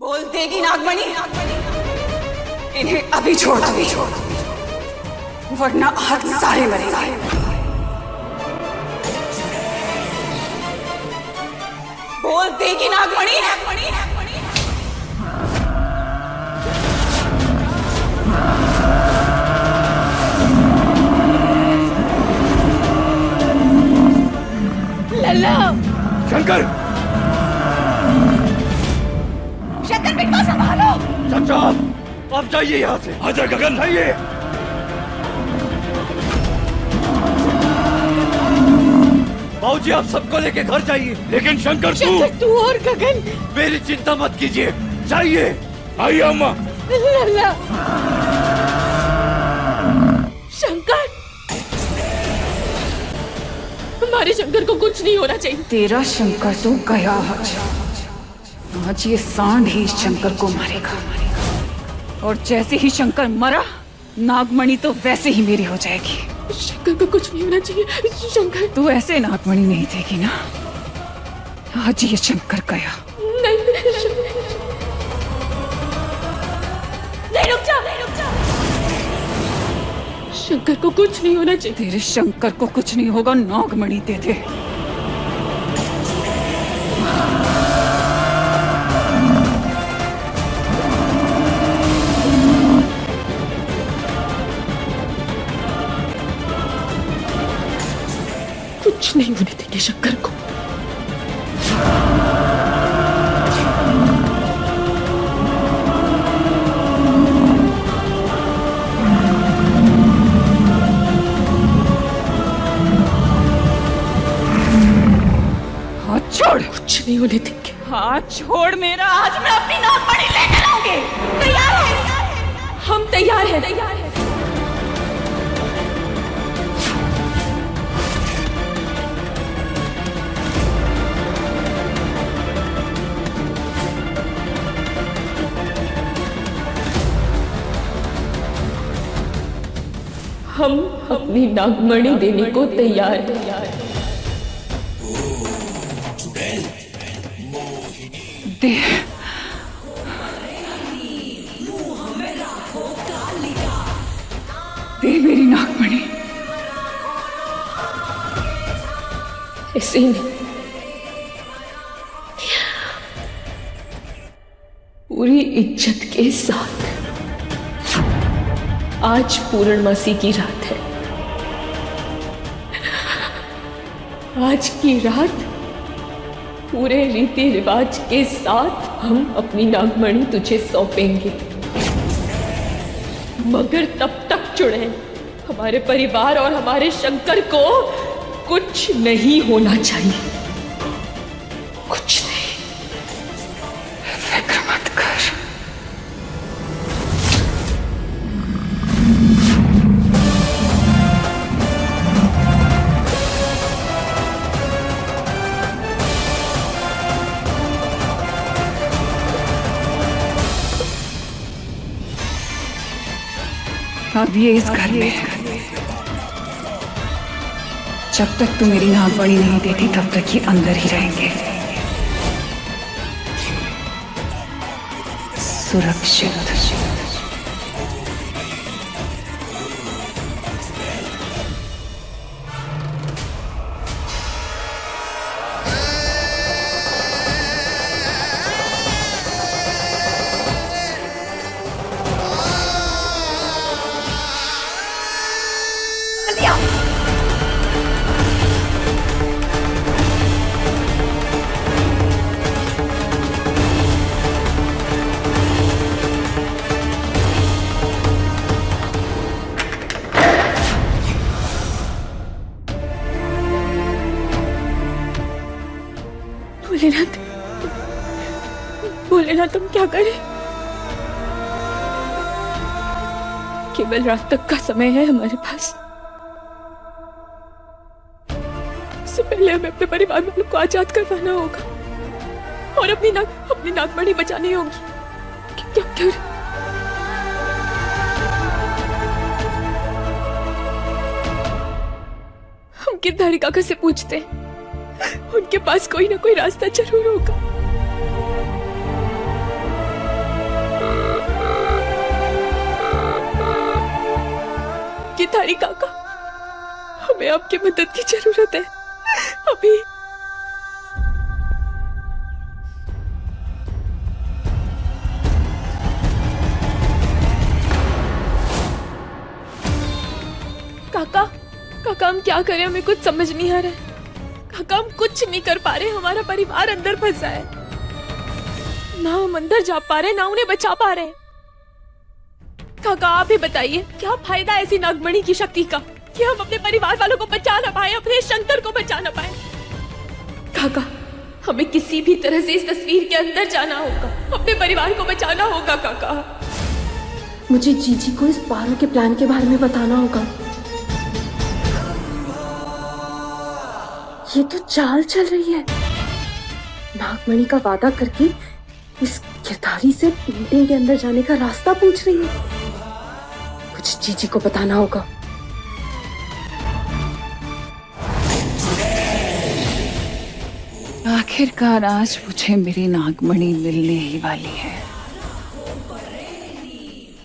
बोल देगी नागमणि, इन्हें अभी छोड़ दो, वरना आज सारे मरेंगे। बोल देगी नागमणि। लल्ला, शंकर, शंकर बिट्टू संभालो। चाचा आप जाइए यहाँ से। आजा गगन, जाइए। बाबूजी आप सबको लेके घर जाइए, लेकिन शंकर तू और गगन मेरी चिंता मत कीजिए, जाइए। आइए अम्मा। लल्ला, शंकर, हमारे शंकर को कुछ नहीं होना चाहिए। तेरा शंकर तो गया आज ये सांड ही शंकर को मारेगा, और जैसे ही शंकर मरा नागमणि तो वैसे ही मेरी हो जाएगी। शंकर को कुछ नहीं होना चाहिए। शंकर, तू ऐसे नागमणि नहीं देगी ना, आज ये शंकर गया। नहीं, रुक जा। शंकर को कुछ नहीं होना चाहिए। तेरे शंकर को कुछ नहीं होगा, नागमणि दे दे। कुछ नहीं होने देंगे शंकर को। हाथ छोड़। कुछ नहीं होने देंगे। हाथ छोड़ मेरा, आज मैं अपनी नागमणि लेकर आऊंगी। तैयार है, हम तैयार हैं। हम अपनी नागमणि देने को तैयार हैं। दे। दे मेरी नागमणि। ऐसे ही नहीं, पूरी इज्जत के साथ। आज पूर्णमासी की रात है। आज की रात पूरे रीति रिवाज के साथ हम अपनी नागमणि तुझे सौंपेंगे, मगर तब तक चुड़ैल, हमारे परिवार और हमारे शंकर को कुछ नहीं होना चाहिए। कुछ नहीं। फिक्र मत कर। अब ये इस घर में है। जब तक तू मेरी नागमणि नहीं देती तब तक ये अंदर ही रहेंगे, सुरक्षित। भोलेनाथ, तुम क्या करें? केवल रात तक का समय है हमारे पास। इससे पहले हमें अपने परिवार वालों को आजाद करवाना होगा और अपनी नागमणि बचानी होगी। क्या कर? हम गिरधारी काका से पूछते हैं, उनके पास कोई ना कोई रास्ता जरूर होगा। गिरधारी काका, हमें आपकी मदद की जरूरत है अभी। काका, काका हम क्या करें, हमें कुछ समझ नहीं आ रहा है। काका हम कुछ नहीं कर पा रहे, हमारा परिवार अंदर फंसा है। ना हम अंदर जा पा रहे, ना उन्हें बचा पा रहे। काका आप ही बताइए, क्या फायदा ऐसी नागमणि की शक्ति का कि हम अपने परिवार वालों को बचा ना पाए, अपने शंकर को बचा ना पाए। काका हमें किसी भी तरह से इस तस्वीर के अंदर जाना होगा, अपने परिवार को बचाना होगा। काका मुझे जीजी को इस पारो के प्लान के बारे में बताना होगा। ये तो चाल चल रही है, नागमणि का वादा करके इस गिरधारी से पेंटिंग के अंदर जाने का रास्ता पूछ रही है। कुछ जीजी को बताना होगा। आखिरकार आज मुझे मेरी नागमणि मिलने ही वाली है,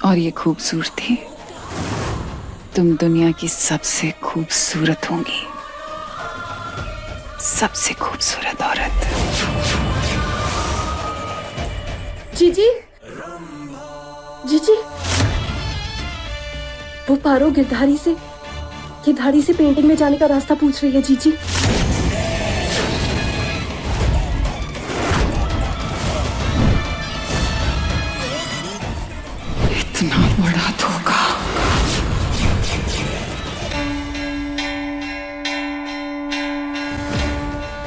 और ये खूबसूरती, तुम दुनिया की सबसे खूबसूरत होंगी, सबसे खूबसूरत औरत। जीजी, जीजी, वो पारो गिरधारी से पेंटिंग में जाने का रास्ता पूछ रही है। जीजी इतना बड़ा धोखा।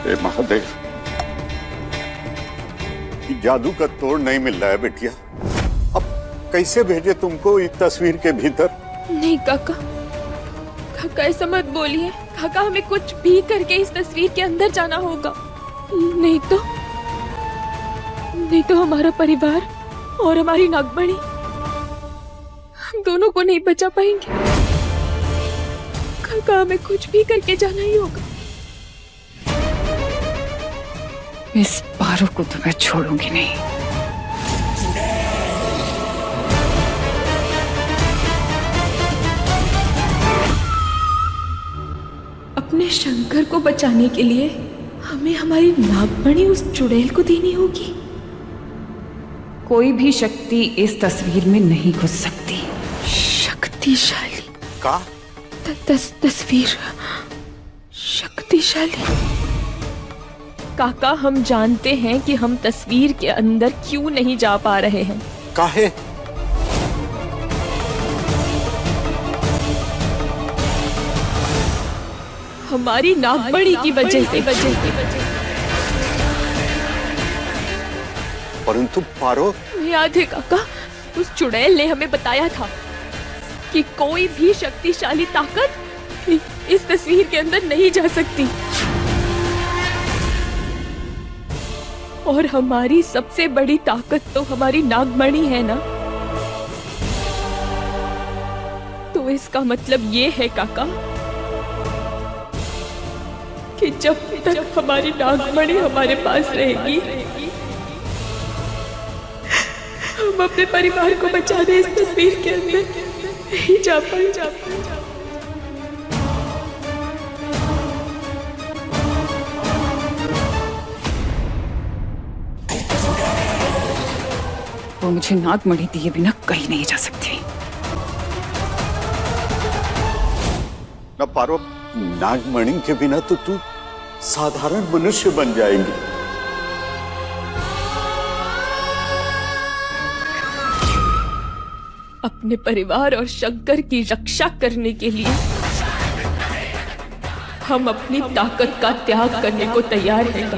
हे महादेव, जादू का तोड़ नहीं मिल रहा है बिटिया। अब कैसे भेजे तुमको इस तस्वीर के भीतर? नहीं काका, काका ऐसा मत बोलिए। काका हमें कुछ भी करके इस तस्वीर के अंदर जाना होगा, नहीं तो हमारा परिवार और हमारी नागमणि, हम दोनों को नहीं बचा पाएंगे। काका हमें कुछ भी करके जाना ही होगा। इस पारो को तो मैं छोड़ूंगी नहीं। अपने शंकर को बचाने के लिए हमें हमारी नागमणि उस चुड़ैल को देनी होगी। कोई भी शक्ति इस तस्वीर में नहीं घुस सकती। शक्तिशाली का तस्वीर शक्तिशाली। काका हम जानते हैं कि हम तस्वीर के अंदर क्यों नहीं जा पा रहे हैं। काहे? हमारी नागमणि की वजह से। परंतु पारो, याद है काका, उस चुड़ैल ने हमें बताया था कि कोई भी शक्तिशाली ताकत इस तस्वीर के अंदर नहीं जा सकती, और हमारी सबसे बड़ी ताकत तो हमारी नागमणि है ना। तो इसका मतलब ये है काका कि जब तक हमारी नागमणि हमारे पास रहेगी, हम अपने परिवार को बचाने इस तस्वीर के अंदर नहीं जा पाएंगे। वो मुझे नागमणि दिए बिना कहीं नहीं जा सकती। न पारो, नागमणि के बिना तो तू साधारण मनुष्य बन जाएगी। अपने परिवार और शंकर की रक्षा करने के लिए हम अपनी ताकत का त्याग करने को तैयार हैं।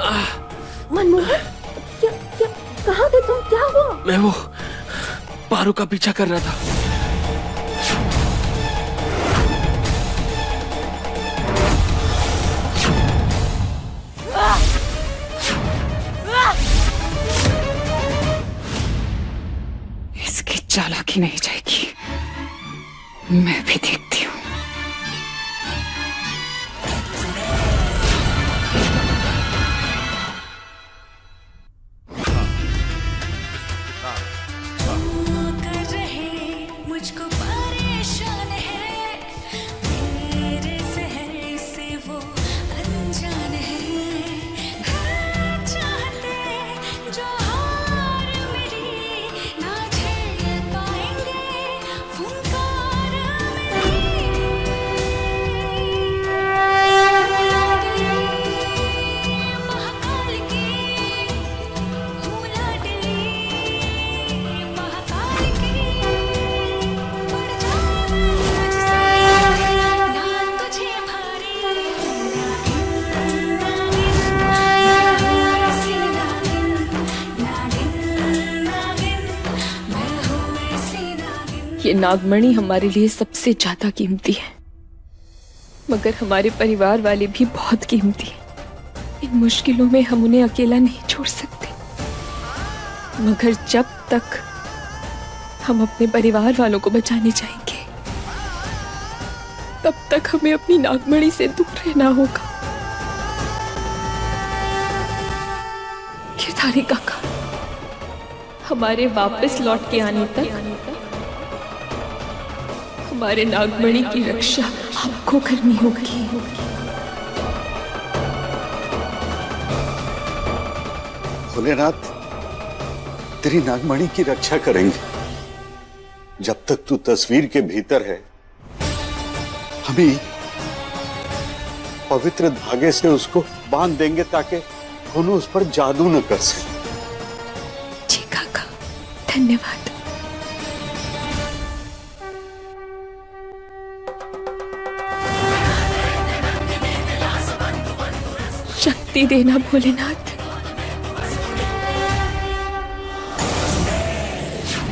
मनमोहन, क्या क्या कहाँ थे तुम? क्या हुआ? मैं वो पारो का पीछा कर रहा था। इसकी चालाकी नहीं जाएगी, मैं भी देखती हूँ। मुझको परेशान है, मेरे शहर से वो अनजान है। चाहते जो हार मेरी ना झेल पाएंगे, फुंकार महाकाल की हूँ लाडली, महाकाल की ये नागमणि हमारे लिए सबसे ज्यादा कीमती है, मगर हमारे परिवार वाले भी बहुत कीमती हैं। इन मुश्किलों में हम उन्हें अकेला नहीं छोड़ सकते, मगर जब तक हम अपने परिवार वालों को बचाने जाएंगे, तब तक हमें अपनी नागमणि से दूर रहना होगा। गिरधारी काका, हमारे वापस लौट के आने तक हमारे नागमणि की रक्षा आपको करनी होगी। भोलेनाथ तेरी नागमणि की रक्षा करेंगे। जब तक तू तस्वीर के भीतर है, हमें पवित्र धागे से उसको बांध देंगे ताकि दोनों उस पर जादू न कर सके। जी काका, धन्यवाद। शक्ति देना भोलेनाथ।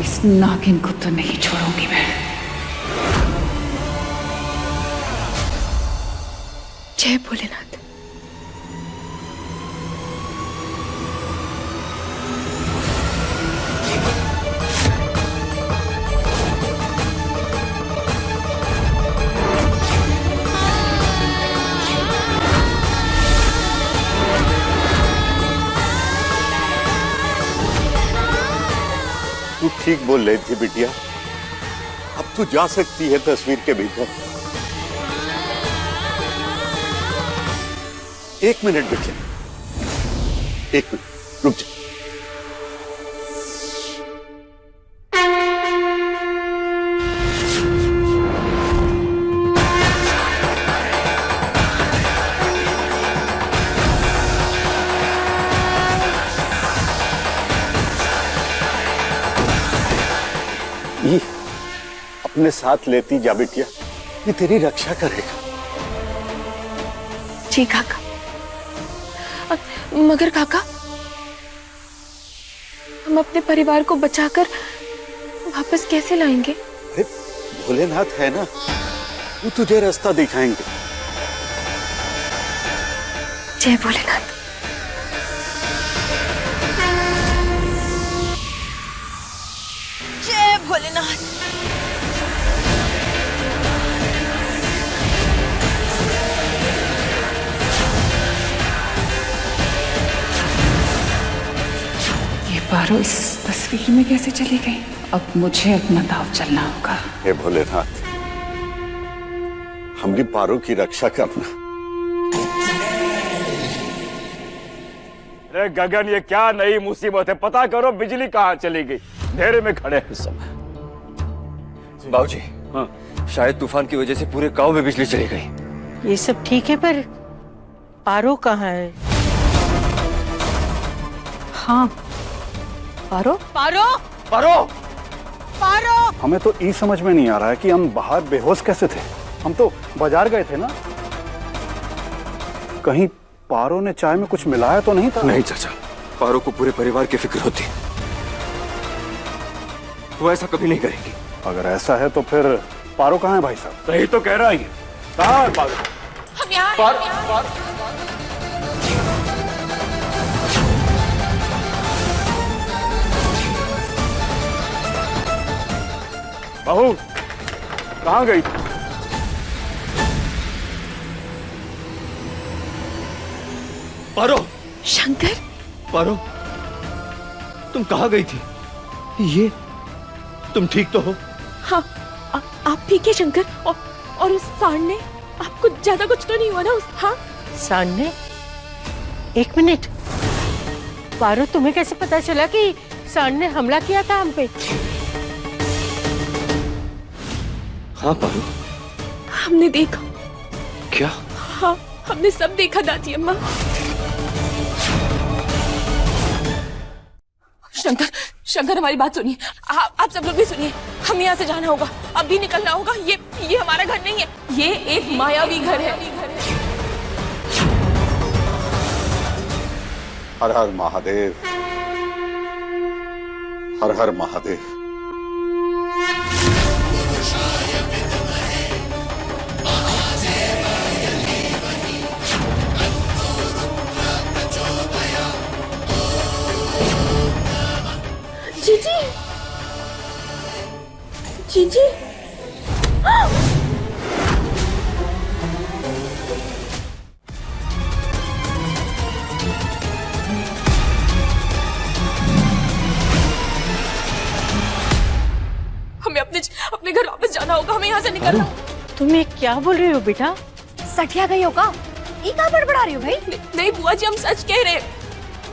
इस नागिन को तो नहीं छोड़ूंगी मैं। जय भोलेनाथ। तू ठीक बोल रही थी बिटिया, अब तू जा सकती है तस्वीर के भीतर। एक मिनट बिटिया, एक मिनट रुक जा। ये अपने साथ लेती जा बिटिया, ये तेरी रक्षा करेगा। जी काका। मगर काका, हम अपने परिवार को बचाकर वापस कैसे लाएंगे? अरे भोलेनाथ है ना, वो तुझे रास्ता दिखाएंगे। जय भोलेनाथ। जय भोलेनाथ। ये पारो इस तस्वीर में कैसे चली गई? अब मुझे अपना दाव चलना होगा। हे भोलेनाथ, हमारी पारो की रक्षा करना। अरे गगन, ये क्या नई मुसीबत है? पता करो बिजली कहाँ चली गई। अंधेरे में खड़े हैं सब। बाबूजी, हाँ, शायद तूफान की वजह से पूरे गांव में बिजली चली गई। ये सब ठीक है, पर पारो कहाँ है? हाँ, पारो पारो पारो, पारो। हमें तो ये समझ में नहीं आ रहा है कि हम बाहर बेहोश कैसे थे। हम तो बाजार गए थे ना, कहीं पारो ने चाय में कुछ मिलाया तो नहीं था? नहीं चाचा, पारो को पूरे परिवार की फिक्र होती, वो ऐसा कभी नहीं करेंगी। अगर ऐसा है तो फिर पारो कहाँ है भाई साहब? सही तो कह रहा है ये। कहाँ है पारो? हम यहाँ बहू कहाँ गई? पारो, शंकर, पारो, तुम कहाँ गई थी? ये तुम ठीक तो हो? हाँ आप ठीक है शंकर? और उस सांड ने आपको ज्यादा कुछ तो नहीं हुआ ना? हाँ सामने? एक मिनट, पारो तुम्हें कैसे पता चला कि सांड ने हमला किया था हम पे? हाँ पारो। हमने देखा। क्या? हाँ हमने सब देखा दादी अम्मा। शंकर, शंकर हमारी बात सुनिए। आप सब लोग भी सुनिए। हमें यहाँ से जाना होगा, अभी निकलना होगा। ये हमारा घर नहीं है, ये एक मायावी घर है। हर हर महादेव, हर हर महादेव। जीजी, जीजी, हमें अपने घर वापस जाना होगा। हमें यहाँ से निकलना होगा। तुम्हें क्या बोल रही हो बेटा? सठिया गई होगा? ये क्या बड़बड़ा रही हो भाई? नहीं बुआ जी, हम सच कह रहे हैं।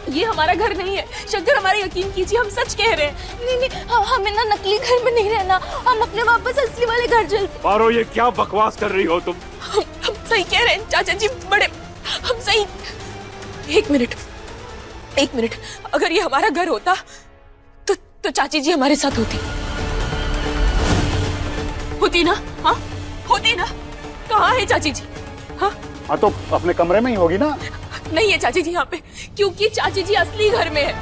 ये हमारा घर नहीं है। शंकर, हमारा यकीन कीजिए, हम सच कह रहे हैं। नहीं, हमें ना नकली घर में नहीं रहना, हम अपने वापस असली वाले घर चलते। पारो ये क्या बकवास कर रही हो तुम? हम सही कह रहे हैं चाचा जी, बड़े हम सही। एक मिनट, अगर ये हमारा घर होता तो चाची जी हमारे साथ होती ना? हाँ होती ना? कहाँ है चाची जी? हाँ तो अपने कमरे में ही होगी ना? नहीं है चाची जी यहाँ पे, क्योंकि चाची जी असली घर में है।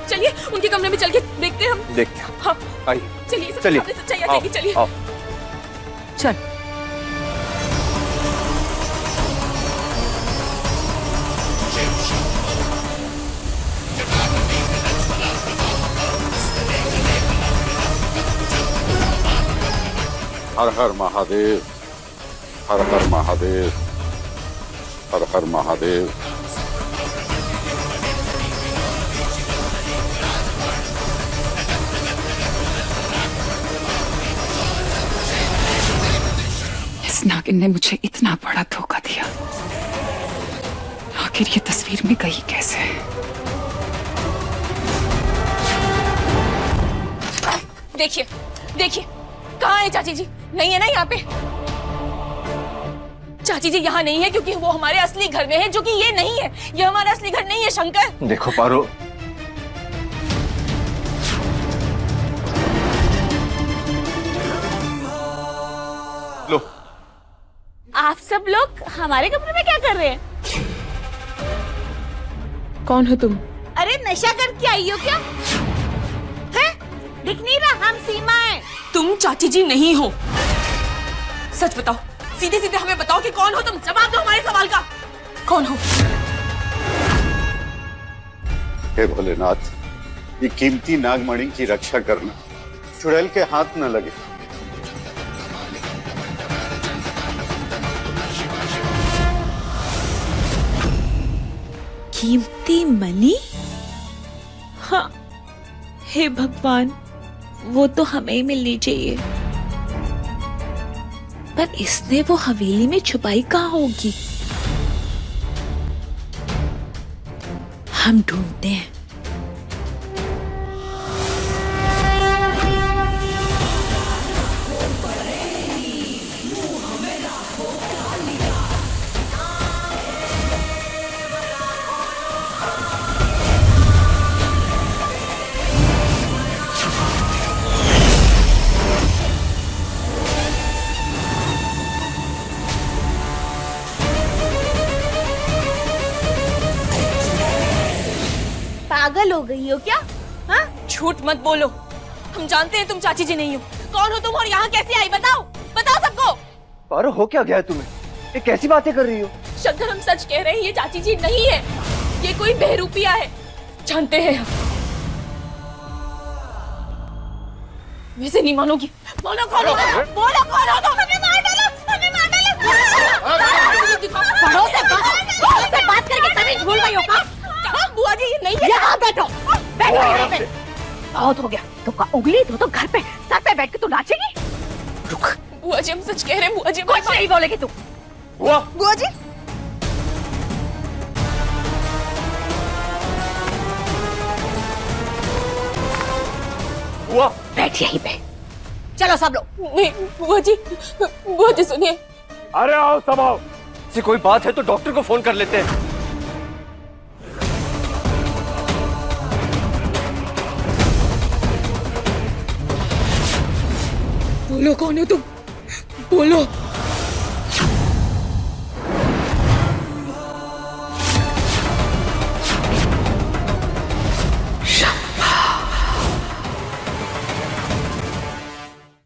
चलिए उनके कमरे में चल के देखते हैं हम। देखते हैं। हाँ आइए। चलिए, चलिए। सच्चाई आएगी। चलिए आओ। चल। हर हर महादेव, हर हर महादेव, हर हर महादेव। इस नागिन ने मुझे इतना बड़ा धोखा दिया। आखिर ये तस्वीर में गई कैसे? देखिए कहाँ है चाची जी? नहीं है ना यहाँ पे? चाची जी यहाँ नहीं है क्योंकि वो हमारे असली घर में है, जो कि ये नहीं है। ये हमारा असली घर नहीं है शंकर। देखो पारो, लो। आप सब लोग हमारे कमरे में क्या कर रहे हैं? कौन हो तुम? अरे नशा करके आई हो क्या? हैं? दिख नहीं रहा हम सीमा है। तुम चाची जी नहीं हो। सच बताओ, सीधे सीधे हमें बताओ कि कौन हो तुम। जवाब दो हमारे सवाल का। कौन हो? हे भोलेनाथ, ये कीमती नागमणि की रक्षा करना, चुड़ैल के हाथ न लगे। कीमती मणि? हाँ, हे भगवान, वो तो हमें ही मिलनी चाहिए। पर इसने वो हवेली में छुपाई कहाँ होगी? हम ढूंढते हैं। पागल हो गई हो क्या? हाँ? झूठ मत बोलो, हम जानते हैं तुम चाची जी नहीं हो। कौन हो तुम और यहाँ कैसे आई? बताओ, बताओ सबको। पारो हो क्या गया है तुम्हें? ये कैसी बातें कर रही हो? शंकर हम सच कह रहे हैं, ये चाची जी नहीं है, ये कोई बहरूपिया है, जानते हैं हम। वैसे नहीं मानोगी। बोलो कौन हो? बोलो कौन हो? हमें मार डालो, हमें मार डालो। बड़ों से बात करके तमीज भूल गई हो क्या? बुआ जी ये नहीं है। यहाँ बैठो, बैठो यहाँ पे। बहुत हो गया, तो का उंगली तो घर पे सर पे बैठ के तू नाचेगी? रुक, बुआ जी हम सच कह रहे हैं, बुआ जी कुछ नहीं बोलेगी तू। बुआ, बुआ जी बुआ, बैठ यहीं पे, चलो सब लोग। नहीं बुआ जी सुनिए। अरे आओ सब आओ। से कोई बात है तो डॉक्टर को फोन कर लेते हैं। बोलो कौन हो तुम? बोलो।